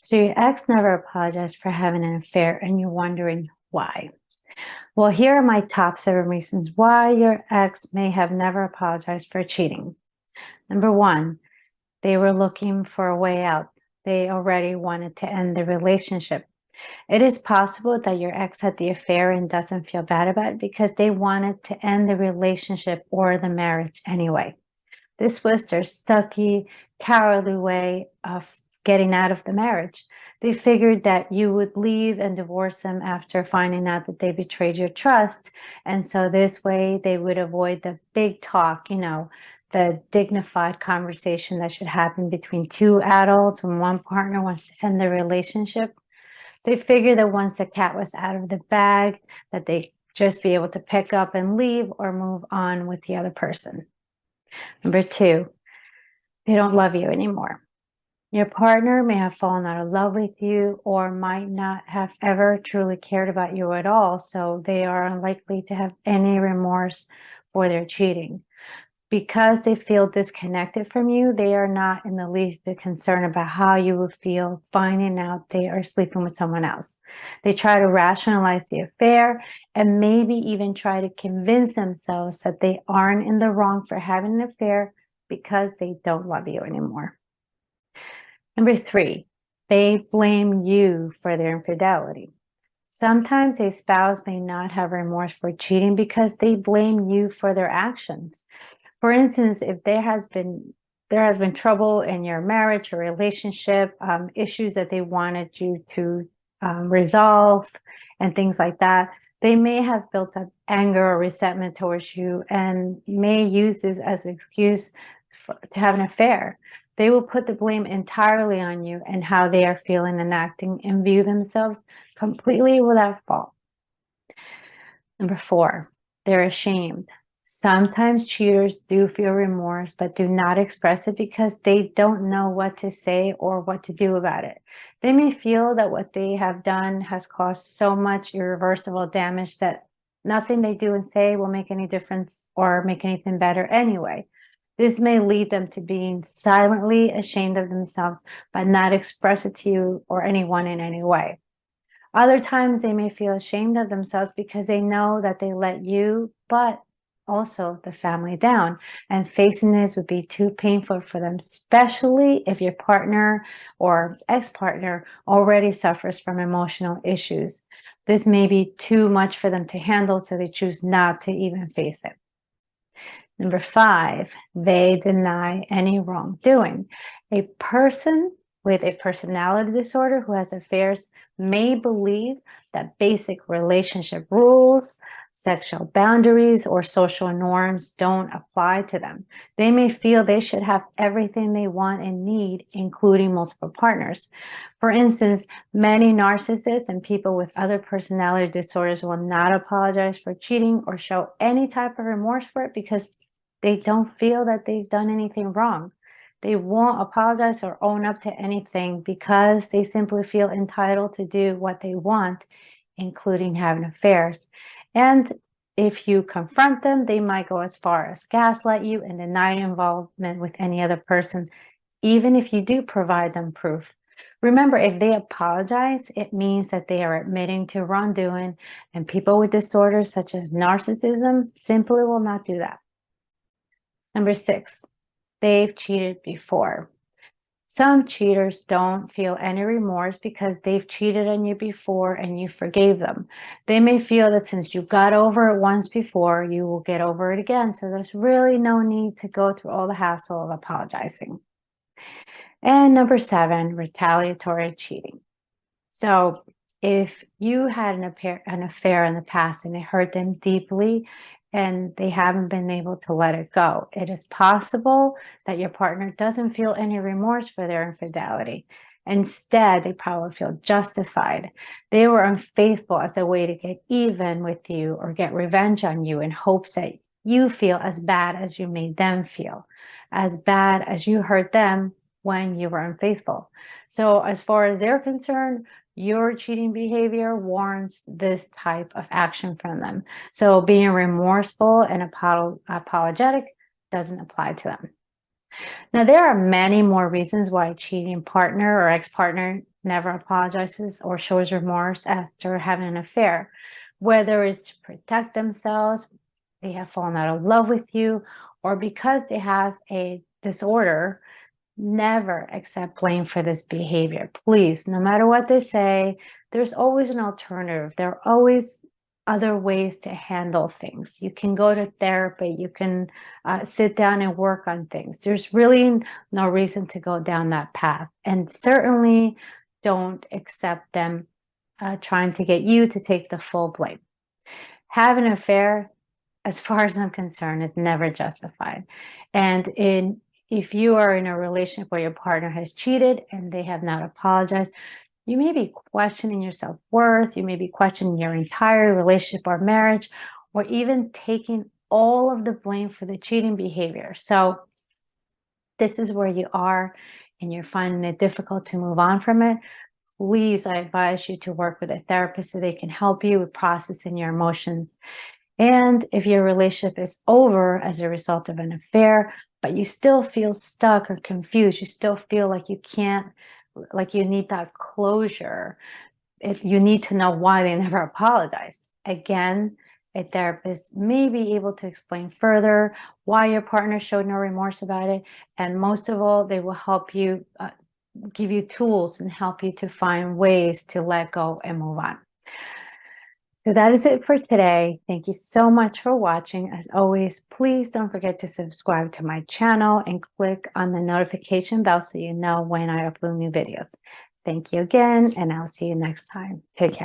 So your ex never apologized for having an affair and you're wondering why. Well, here are my top 7 reasons why your ex may have never apologized for cheating. Number 1, they were looking for a way out. They already wanted to end the relationship. It is possible that your ex had the affair and doesn't feel bad about it because they wanted to end the relationship or the marriage anyway. This was their sucky, cowardly way of getting out of the marriage. They figured that you would leave and divorce them after finding out that they betrayed your trust. And so this way they would avoid the big talk, the dignified conversation that should happen between two adults when one partner wants to end the relationship. They figured that once the cat was out of the bag, that they just be able to pick up and leave or move on with the other person. Number 2, they don't love you anymore. Your partner may have fallen out of love with you or might not have ever truly cared about you at all, so they are unlikely to have any remorse for their cheating. Because they feel disconnected from you, they are not in the least bit concerned about how you would feel finding out they are sleeping with someone else. They try to rationalize the affair and maybe even try to convince themselves that they aren't in the wrong for having an affair because they don't love you anymore. Number 3, they blame you for their infidelity. Sometimes a spouse may not have remorse for cheating because they blame you for their actions. For instance, if there has been trouble in your marriage or relationship, issues that they wanted you to resolve and things like that, they may have built up anger or resentment towards you and may use this as an excuse to have an affair. They will put the blame entirely on you and how they are feeling and acting and view themselves completely without fault. Number 4, they're ashamed. Sometimes cheaters do feel remorse, but do not express it because they don't know what to say or what to do about it. They may feel that what they have done has caused so much irreversible damage that nothing they do and say will make any difference or make anything better anyway. This may lead them to being silently ashamed of themselves, but not express it to you or anyone in any way. Other times they may feel ashamed of themselves because they know that they let you, but also the family down, and facing this would be too painful for them, especially if your partner or ex-partner already suffers from emotional issues. This may be too much for them to handle, so they choose not to even face it. Number 5, they deny any wrongdoing. A person with a personality disorder who has affairs may believe that basic relationship rules, sexual boundaries, or social norms don't apply to them. They may feel they should have everything they want and need, including multiple partners. For instance, many narcissists and people with other personality disorders will not apologize for cheating or show any type of remorse for it because they don't feel that they've done anything wrong. They won't apologize or own up to anything because they simply feel entitled to do what they want, including having affairs. And if you confront them, they might go as far as gaslight you and deny involvement with any other person, even if you do provide them proof. Remember, if they apologize, it means that they are admitting to wrongdoing, and people with disorders such as narcissism simply will not do that. Number 6, they've cheated before. Some cheaters don't feel any remorse because they've cheated on you before and you forgave them. They may feel that since you got over it once before, you will get over it again. So there's really no need to go through all the hassle of apologizing. And number 7, retaliatory cheating. So if you had an affair in the past and it hurt them deeply, and they haven't been able to let it go, it is possible that your partner doesn't feel any remorse for their infidelity. Instead, they probably feel justified. They were unfaithful as a way to get even with you or get revenge on you in hopes that you feel as bad as you made them feel, as bad as you hurt them when you were unfaithful. So as far as they're concerned, your cheating behavior warrants this type of action from them. So being remorseful and apologetic doesn't apply to them. Now, there are many more reasons why a cheating partner or ex-partner never apologizes or shows remorse after having an affair, whether it's to protect themselves, they have fallen out of love with you, or because they have a disorder. Never accept blame for this behavior. Please, no matter what they say, there's always an alternative. There are always other ways to handle things. You can go to therapy. You can sit down and work on things. There's really no reason to go down that path. And certainly don't accept them trying to get you to take the full blame. Having an affair, as far as I'm concerned, is never justified. And if you are in a relationship where your partner has cheated and they have not apologized, you may be questioning your self-worth, you may be questioning your entire relationship or marriage, or even taking all of the blame for the cheating behavior. So this is where you are and you're finding it difficult to move on from it. Please, I advise you to work with a therapist so they can help you with processing your emotions. And if your relationship is over as a result of an affair, but you still feel stuck or confused, you still feel like you can't, like you need that closure, if you need to know why they never apologized. Again, a therapist may be able to explain further why your partner showed no remorse about it. And most of all, they will help you, give you tools and help you to find ways to let go and move on. So that is it for today. Thank you so much for watching. As always, please don't forget to subscribe to my channel and click on the notification bell so you know when I upload new videos. Thank you again, and I'll see you next time. Take care.